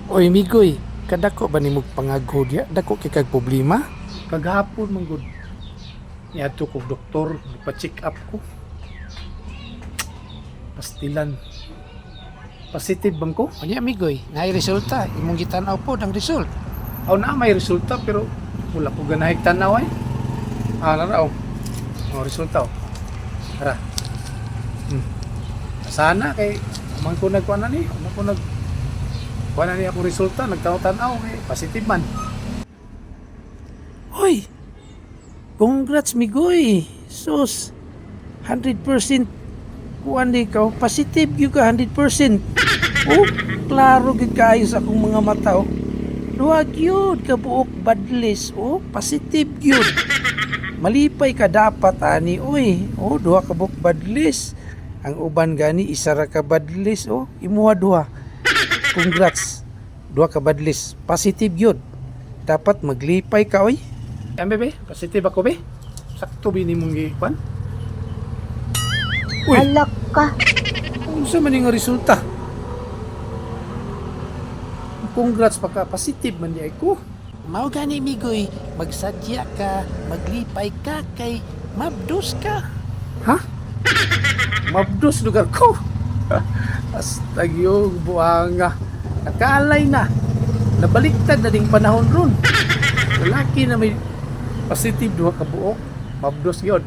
Oy migoy, kadako ba nimog pangagho diya? Dako kay kag problema? Kaghapon man gud. Niadto ko doktor, pa-check up ko. Pastilan. Positive bang ko? Unya migoy, naay resulta, imong gitan-aw po ang result. Aw na may resulta pero wala ko ganahig tanaw ay. Naraw. Resulta oh. Tara. Sana kay man ko nagkuan na ni, man ko nag kuan na ni ako resulta, nagtanaw-tanaw kay positive man. Hoy! Congrats migoy. Sus. 100% kuan di ka, positive gyud ka 100%. Oh, klaro gyud kaayo sa akong mga mata oh. Duha gyud ka buok badlis oh, positive gyud. Malipay ka dapat ani oy. Oh, duha ka buok badlis. Ang uban gani isa ra ka badlis oh, imuha duha. Congrats. Duha ka badlis. Positive gyud. Dapat maglipay ka oy. Yan bebe, positive ako be. Sakto ba ni mong gikuan? Uy. Alak ka. Unsa man yung resulta? Congrats pa ka, positive man di ko. Mao gani migoy, magsadya ka, maglipay ka kay mabdos ka. Ha? Mabdos lugar ko. Astagyo, buanga. Nakaalay na. Nabaliktad na ding panahon ron. Lalaki na may positive duha ka buok. Mabdos yun.